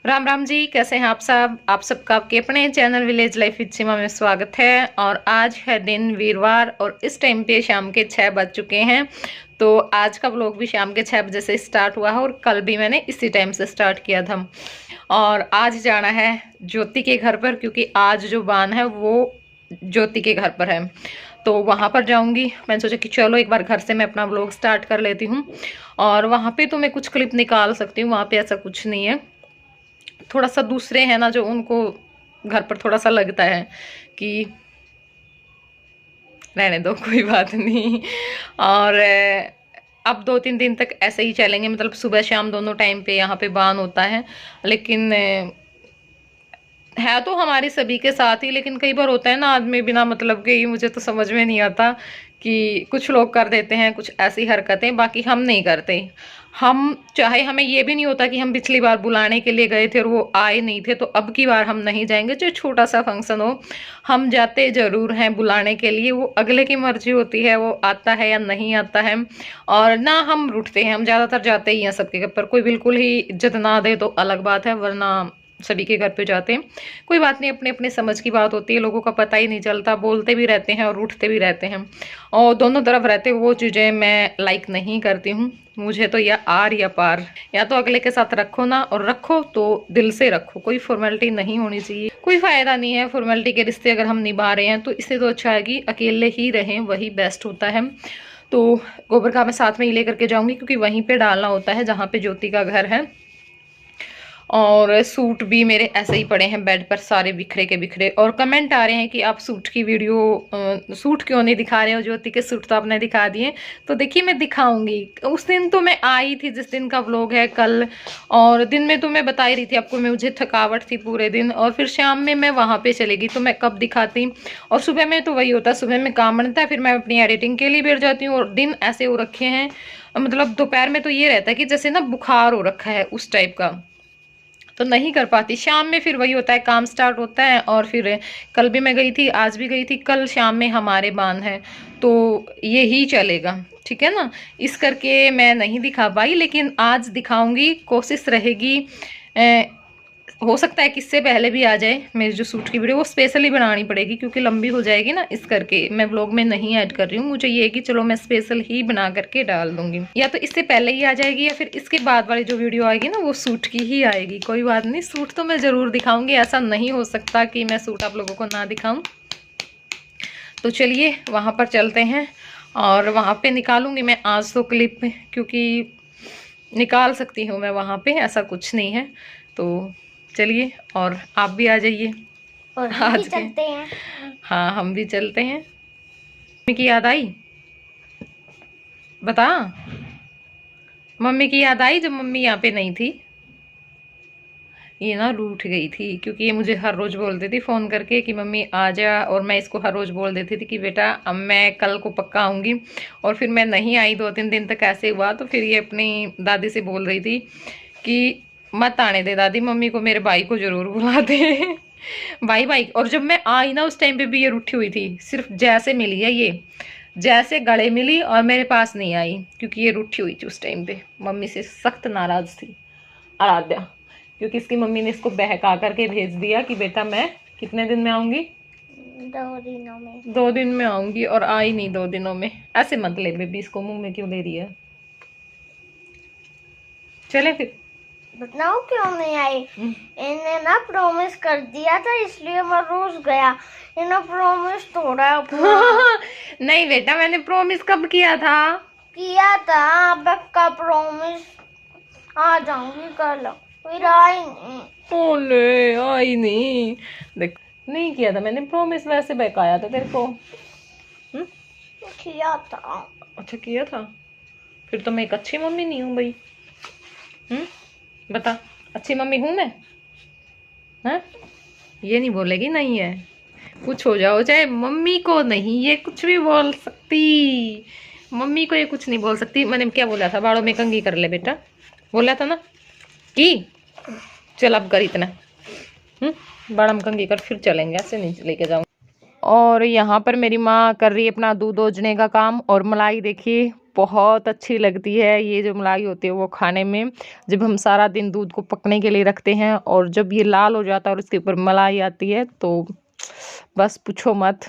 राम राम जी, कैसे हैं आप सब। आप सबका आपके अपने चैनल विलेज लाइफ विद सीमा में स्वागत है। और आज है दिन वीरवार और इस टाइम पे शाम के 6 बज चुके हैं। तो आज का व्लॉग भी शाम के 6 बजे से स्टार्ट हुआ है और कल भी मैंने इसी टाइम से स्टार्ट किया था। और आज जाना है ज्योति के घर पर, क्योंकि आज जो बान है वो ज्योति के घर पर है। तो वहां पर जाऊंगी। मैंने सोचा कि चलो एक बार घर से मैं अपना व्लॉग स्टार्ट कर लेती हूँ। और वहां पे तो मैं कुछ क्लिप निकाल सकती हूँ, वहां पे ऐसा कुछ नहीं है। थोड़ा सा दूसरे हैं ना, जो उनको घर पर थोड़ा सा लगता है कि रहने दो, कोई बात नहीं। और अब 2-3 दिन तक ऐसे ही चलेंगे, मतलब सुबह शाम दोनों टाइम पे यहाँ पे बान होता है। लेकिन है तो हमारे सभी के साथ ही, लेकिन कई बार होता है ना आदमी बिना मतलब के ही, मुझे तो समझ में नहीं आता कि कुछ लोग कर देते हैं कुछ ऐसी हरकतें, बाकी हम नहीं करते। हम चाहे हमें ये भी नहीं होता कि हम पिछली बार बुलाने के लिए गए थे और वो आए नहीं थे, तो अब की बार हम नहीं जाएंगे, चाहे छोटा सा फंक्शन हो। हम जाते जरूर हैं बुलाने के लिए, वो अगले की मर्जी होती है वो आता है या नहीं आता है। और ना हम रूठते हैं, हम ज्यादातर जाते ही हैं सबके घर पर। कोई बिल्कुल ही इज्जत ना दे तो अलग बात है, वरना सभी के घर पे जाते हैं। कोई बात नहीं, अपने अपने समझ की बात होती है, लोगों का पता ही नहीं चलता, बोलते भी रहते हैं और उठते भी रहते हैं। और दोनों तरफ रहते वो चीज़ें मैं लाइक नहीं करती हूँ। मुझे तो या आर या पार, या तो अगले के साथ रखो ना, और रखो तो दिल से रखो, कोई फॉर्मेलिटी नहीं होनी चाहिए। कोई फायदा नहीं है फॉर्मेलिटी के रिश्ते अगर हम निभा रहे हैं तो। इससे तो अच्छा है कि अकेले ही रहें, वही बेस्ट होता है। तो गोबर का मैं साथ में ही लेकर के जाऊंगी, क्योंकि वहीं पे डालना होता है जहाँ पे ज्योति का घर है। और सूट भी मेरे ऐसे ही पड़े हैं बेड पर, सारे बिखरे के बिखरे। और कमेंट आ रहे हैं कि आप सूट की वीडियो सूट क्यों नहीं दिखा रहे हो, ज्योति के सूट तो आपने दिखा दिए। तो देखिए मैं दिखाऊंगी। उस दिन तो मैं आई थी जिस दिन का व्लॉग है कल, और दिन में तो मैं बता ही रही थी आपको, मैं मुझे थकावट थी पूरे दिन, और फिर शाम में मैं वहां पे चली गई, तो मैं कब दिखाती। और सुबह में तो वही होता है, सुबह में काम बनता है, फिर मैं अपनी एडिटिंग के लिए बैठ जाती हूँ। और दिन ऐसे हो रखे हैं, मतलब दोपहर में तो ये रहता है कि जैसे ना बुखार हो रखा है उस टाइप का, तो नहीं कर पाती। शाम में फिर वही होता है, काम स्टार्ट होता है। और फिर कल भी मैं गई थी, आज भी गई थी, कल शाम में हमारे बांध है, तो यही चलेगा, ठीक है ना। इस करके मैं नहीं दिखा पाई, लेकिन आज दिखाऊंगी, कोशिश रहेगी। हो सकता है कि इससे पहले भी आ जाए मेरी जो सूट की वीडियो, वो स्पेशली बनानी पड़ेगी क्योंकि लंबी हो जाएगी ना, इस करके मैं व्लॉग में नहीं ऐड कर रही हूँ। मुझे ये है कि चलो मैं स्पेशल ही बना करके डाल दूंगी, या तो इससे पहले ही आ जाएगी या फिर इसके बाद वाली जो वीडियो आएगी ना वो सूट की ही आएगी। कोई बात नहीं, सूट तो मैं जरूर दिखाऊंगी, ऐसा नहीं हो सकता कि मैं सूट आप लोगों को ना दिखाऊं। तो चलिए वहां पर चलते हैं, और वहां पे निकालूंगी मैं आज तो क्लिप, क्योंकि निकाल सकती हूँ मैं वहां पे, ऐसा कुछ नहीं है। तो चलिए, और आप भी आ जाइए और हम भी आज के। चलते हैं। हाँ हम भी चलते हैं। मम्मी की याद आई, बता। मम्मी की याद आई जब मम्मी यहाँ पे नहीं थी। ये ना रूठ गई थी, क्योंकि ये मुझे हर रोज बोलती थी फोन करके कि मम्मी आ जा, और मैं इसको हर रोज बोल देती थी कि बेटा अब मैं कल को पक्का आऊंगी। और फिर मैं नहीं आई, 2-3 दिन तक ऐसे हुआ। तो फिर ये अपनी दादी से बोल रही थी कि मत आने दे दादी, मम्मी को, मेरे भाई को जरूर बुला दे। भाई भाई। और जब मैं आई ना उस टाइम पे भी ये रूठी हुई थी, सिर्फ जैसे मिली है ये, जैसे गले मिली और मेरे पास नहीं आई, क्योंकि ये रूठी हुई थी उस टाइम पे, मम्मी से सख्त नाराज थी आराध्या। क्योंकि इसकी मम्मी ने इसको बहका करके भेज दिया कि बेटा मैं कितने दिन में आऊंगी, 2 दिनों में। 2 दिन में आऊंगी, और आई नहीं 2 दिनों में। ऐसे मत ले बेबी, इसको मुंह में क्यों ले रही है। चले फिर। बताओ क्यों नहीं आई? इन्हें ना प्रॉमिस कर दिया था, इसलिए मैं रोज गया। इन्हें प्रॉमिस तोड़ा अपना। नहीं बेटा, मैंने प्रॉमिस कब किया था। किया था पक्का प्रॉमिस, आ जाऊंगी कल, फिर आई नहीं। ओले आई नहीं। देख, नहीं किया था मैंने प्रॉमिस, वैसे बहकाया था तेरे को। किया था। अच्छा किया था। फिर तो मैं एक अच्छी मम्मी नहीं हूँ भाई। बता, अच्छी मम्मी हूँ मैं? हाँ, ये नहीं बोलेगी नहीं है। कुछ हो जाओ, चाहे मम्मी को नहीं, ये कुछ भी बोल सकती। मम्मी को ये कुछ नहीं बोल सकती। मैंने क्या बोला था, बालों में कंघी कर ले बेटा, बोला था ना कि चल अब कर इतना। बाड़ा में कंघी कर, फिर चलेंगे, ऐसे नहीं लेके जाऊँ। और यहाँ पर मेरी माँ कर रही है अपना दूध ओजने का काम। और मलाई देखिए बहुत अच्छी लगती है, ये जो मलाई होती है वो खाने में, जब हम सारा दिन दूध को पकने के लिए रखते हैं और जब ये लाल हो जाता है और इसके ऊपर मलाई आती है तो बस पूछो मत।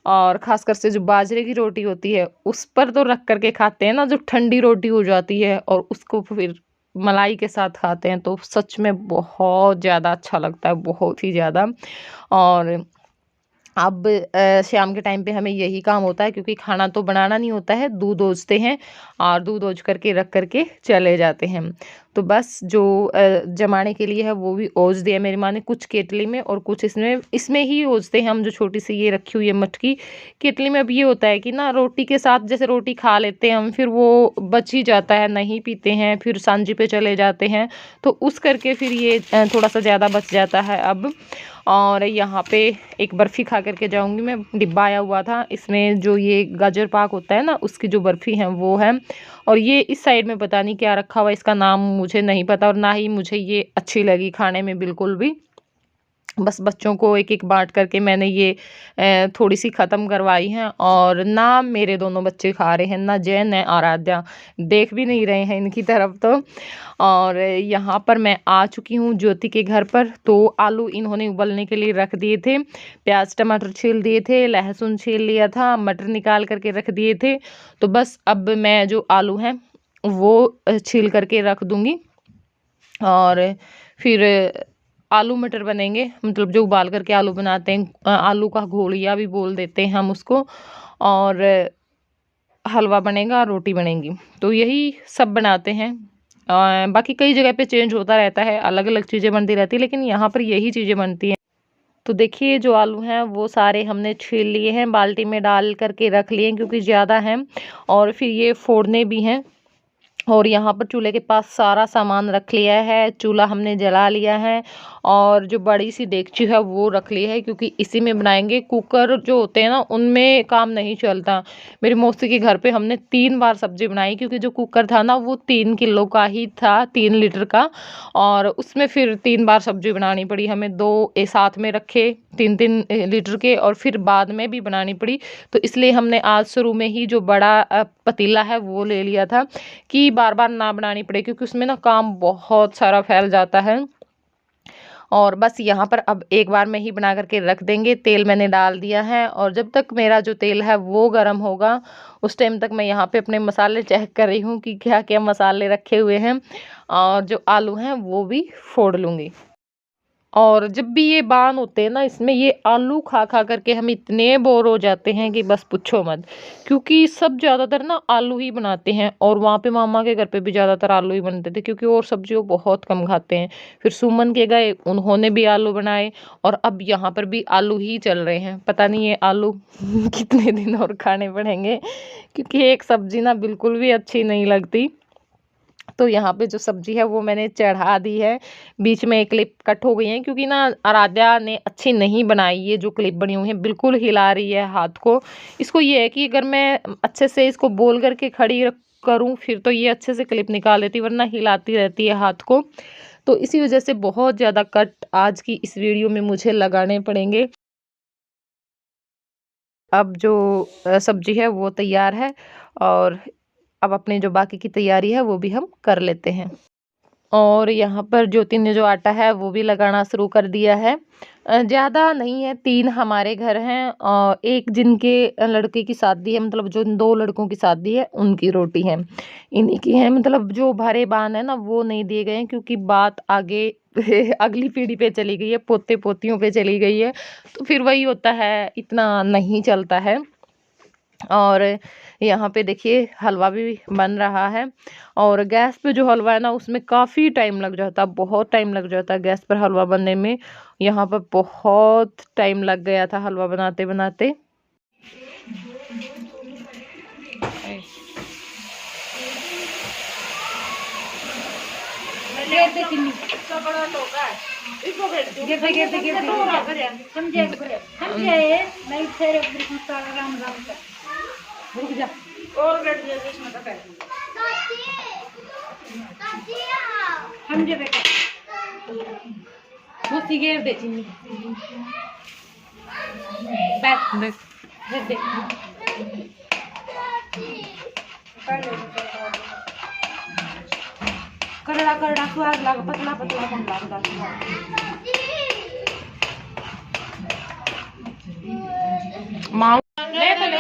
और खासकर से जो बाजरे की रोटी होती है उस पर तो रख करके खाते हैं ना, जो ठंडी रोटी हो जाती है और उसको फिर मलाई के साथ खाते हैं तो सच में बहुत ज़्यादा अच्छा लगता है, बहुत ही ज़्यादा। और अब शाम के टाइम पे हमें यही काम होता है, क्योंकि खाना तो बनाना नहीं होता है, दूध ओजते हैं और दूध ओज करके रख करके चले जाते हैं। तो बस जो जमाने के लिए है वो भी ओज दिया मेरी माँ ने, कुछ केतली में और कुछ इसमें इसमें ही ओजते हैं हम। जो छोटी सी ये रखी हुई है मटकी केतली में, अब ये होता है कि ना रोटी के साथ जैसे रोटी खा लेते हैं हम, फिर वो बच ही जाता है, नहीं पीते हैं, फिर सांझी पे चले जाते हैं, तो उस करके फिर ये थोड़ा सा ज़्यादा बच जाता है अब। और यहाँ पे एक बर्फ़ी खा करके जाऊँगी मैं, डिब्बा आया हुआ था, इसमें जो ये गाजर पाक होता है ना उसकी जो बर्फ़ी है वो है। और ये इस साइड में पता नहीं क्या रखा हुआ है, इसका नाम मुझे नहीं पता और ना ही मुझे ये अच्छी लगी खाने में बिल्कुल भी। बस बच्चों को एक एक बांट करके मैंने ये थोड़ी सी ख़त्म करवाई हैं। और ना मेरे दोनों बच्चे खा रहे हैं, ना जय न आराध्या, देख भी नहीं रहे हैं इनकी तरफ तो। और यहाँ पर मैं आ चुकी हूँ ज्योति के घर पर। तो आलू इन्होंने उबलने के लिए रख दिए थे, प्याज टमाटर छील दिए थे, लहसुन छील लिया था, मटर निकाल करके रख दिए थे। तो बस अब मैं जो आलू हैं वो छील करके रख दूँगी और फिर आलू मटर बनेंगे, मतलब जो उबाल करके आलू बनाते हैं, आलू का घोलिया भी बोल देते हैं हम उसको। और हलवा बनेगा, रोटी बनेगी, तो यही सब बनाते हैं। बाकी कई जगह पे चेंज होता रहता है, अलग अलग चीज़ें बनती रहती है, लेकिन यहाँ पर यही चीज़ें बनती हैं। तो देखिए जो आलू हैं वो सारे हमने छील लिए हैं, बाल्टी में डाल करके रख लिए क्योंकि ज़्यादा हैं, और फिर ये फोड़ने भी हैं। और यहाँ पर चूल्हे के पास सारा सामान रख लिया है, चूल्हा हमने जला लिया है और जो बड़ी सी देगची है वो रख ली है, क्योंकि इसी में बनाएंगे। कुकर जो होते हैं ना उनमें काम नहीं चलता। मेरी मौसी के घर पे हमने 3 बार सब्जी बनाई, क्योंकि जो कुकर था ना वो 3 किलो का ही था, 3 लीटर का, और उसमें फिर 3 बार सब्जी बनानी पड़ी हमें। 2 साथ में रखे 3-3 लीटर के, और फिर बाद में भी बनानी पड़ी। तो इसलिए हमने आज शुरू में ही जो बड़ा पतीला है वो ले लिया था कि बार बार ना बनानी पड़े, क्योंकि उसमें ना काम बहुत सारा फैल जाता है। और बस यहाँ पर अब एक बार में ही बना करके रख देंगे। तेल मैंने डाल दिया है और जब तक मेरा जो तेल है वो गर्म होगा उस टाइम तक मैं यहाँ पे अपने मसाले चेक कर रही हूँ कि क्या क्या मसाले रखे हुए हैं, और जो आलू हैं वो भी फोड़ लूँगी। और जब भी ये बान होते हैं ना इसमें, ये आलू खा खा करके हम इतने बोर हो जाते हैं कि बस पूछो मत, क्योंकि सब ज़्यादातर ना आलू ही बनाते हैं। और वहाँ पे मामा के घर पे भी ज़्यादातर आलू ही बनते थे, क्योंकि और सब्जी वो बहुत कम खाते हैं। फिर सुमन के गए, उन्होंने भी आलू बनाए, और अब यहाँ पर भी आलू ही चल रहे हैं। पता नहीं ये आलू कितने दिन और खाने पड़ेंगे, क्योंकि एक सब्जी ना बिल्कुल भी अच्छी नहीं लगती। तो यहाँ पे जो सब्जी है वो मैंने चढ़ा दी है। बीच में एक क्लिप कट हो गई है, क्योंकि ना आराध्या ने अच्छी नहीं बनाई, ये जो क्लिप बनी हुई है बिल्कुल हिला रही है हाथ को। इसको ये है कि अगर मैं अच्छे से इसको बोल करके खड़ी करूँ फिर तो ये अच्छे से क्लिप निकाल देती, वरना हिलाती रहती है हाथ को। तो इसी वजह से बहुत ज़्यादा कट आज की इस वीडियो में मुझे लगाने पड़ेंगे। अब जो सब्जी है वो तैयार है, और अब अपनी जो बाकी की तैयारी है वो भी हम कर लेते हैं। और यहाँ पर ज्योति ने जो आटा है वो भी लगाना शुरू कर दिया है। ज़्यादा नहीं है, 3 हमारे घर हैं और एक जिनके लड़के की शादी है, मतलब जो 2 लड़कों की शादी है उनकी रोटी है, इन्हीं की है। मतलब जो भरे बान है ना वो नहीं दिए गए हैं, क्योंकि बात आगे अगली पीढ़ी पे चली गई है, पोते पोतियों पे चली गई है, तो फिर वही होता है, इतना नहीं चलता है। और यहाँ पे देखिए हलवा भी बन रहा है, और गैस पे जो हलवा है ना उसमें काफ़ी टाइम लग जाता है, बहुत टाइम लग जाता है गैस पर हलवा बनने में। यहाँ पर बहुत टाइम लग गया था हलवा बनाते बनाते। बैठ देख देख करड़ा करड़ा स्वाद लाग पतला पतला कम लागदा माँ ले तो ले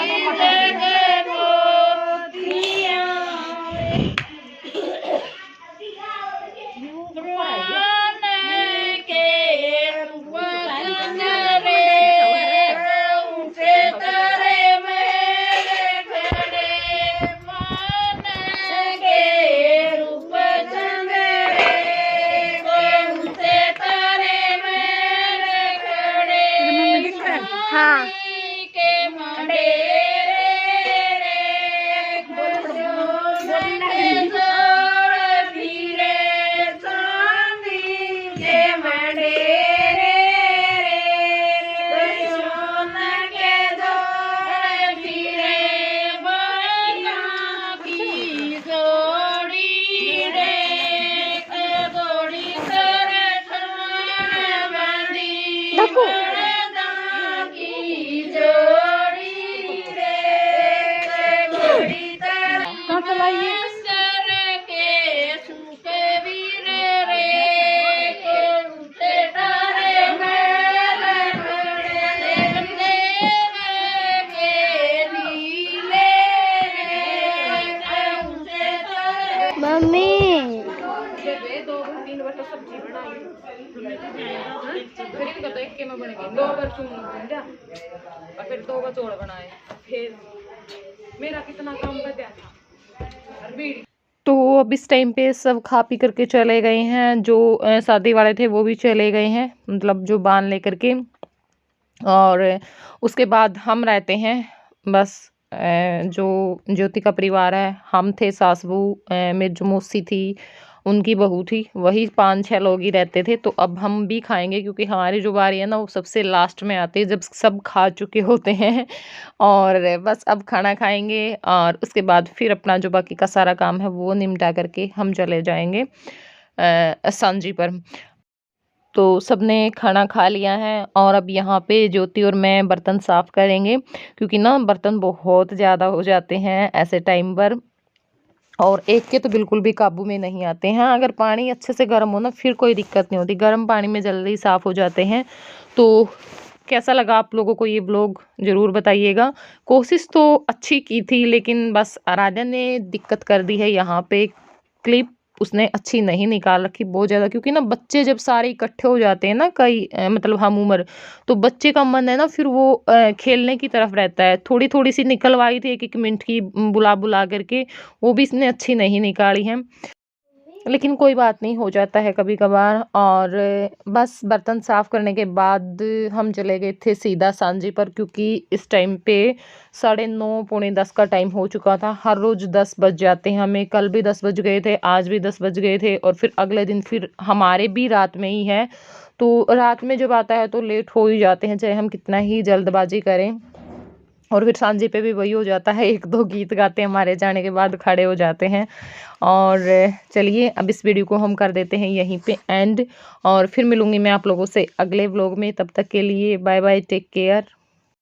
हाँ मम्मी 2-3 बार तो सब्जी बनाई फिर इनका तो एक के में बन गई 2 बार चून बन गया और फिर 2 बार चौड़ बनाए फिर मेरा कितना काम बचा था और बीड़ी। तो अब इस टाइम पे सब खा पी करके चले गए हैं, जो शादी वाले थे वो भी चले गए हैं, मतलब जो बांध लेकर के। और उसके बाद हम रहते हैं बस, जो ज्योति का परिवार है, हम थे, सास बहू, मेरी जो मौसी थी उनकी बहू थी, वही 5-6 लोग ही रहते थे। तो अब हम भी खाएंगे क्योंकि हमारी जो बारी है ना वो सबसे लास्ट में आती है जब सब खा चुके होते हैं। और बस अब खाना खाएंगे और उसके बाद फिर अपना जो बाकी का सारा काम है वो निपटा करके हम चले जाएंगे सांझी पर। तो सबने खाना खा लिया है और अब यहाँ पे ज्योति और मैं बर्तन साफ करेंगे क्योंकि ना बर्तन बहुत ज़्यादा हो जाते हैं ऐसे टाइम पर, और एक के तो बिल्कुल भी काबू में नहीं आते हैं। अगर पानी अच्छे से गर्म हो ना फिर कोई दिक्कत नहीं होती, गर्म पानी में जल्दी साफ़ हो जाते हैं। तो कैसा लगा आप लोगों को ये ब्लॉग ज़रूर बताइएगा। कोशिश तो अच्छी की थी लेकिन बस आराध्या ने दिक्कत कर दी है, यहाँ पे क्लिप उसने अच्छी नहीं निकाल रखी बहुत ज़्यादा, क्योंकि ना बच्चे जब सारे इकट्ठे हो जाते हैं ना कई मतलब हम उम्र, तो बच्चे का मन है ना फिर वो खेलने की तरफ रहता है। थोड़ी थोड़ी सी निकलवाई थी 1-1 मिनट की बुला बुला करके, वो भी इसने अच्छी नहीं निकाली है, लेकिन कोई बात नहीं, हो जाता है कभी कभार। और बस बर्तन साफ़ करने के बाद हम चले गए थे सीधा सांझी पर, क्योंकि इस टाइम पे 9:30 पौने 10 का टाइम हो चुका था। हर रोज़ 10 बज जाते हैं हमें, कल भी 10 बज गए थे, आज भी 10 बज गए थे, और फिर अगले दिन फिर हमारे भी रात में ही है। तो रात में जब आता है तो लेट हो ही जाते हैं चाहे हम कितना ही जल्दबाजी करें। और फिर सांझे पे भी वही हो जाता है, 1-2 गीत गाते हैं, हमारे जाने के बाद खड़े हो जाते हैं। और चलिए अब इस वीडियो को हम कर देते हैं यहीं पे एंड, और फिर मिलूंगी मैं आप लोगों से अगले व्लॉग में। तब तक के लिए बाय बाय, टेक केयर।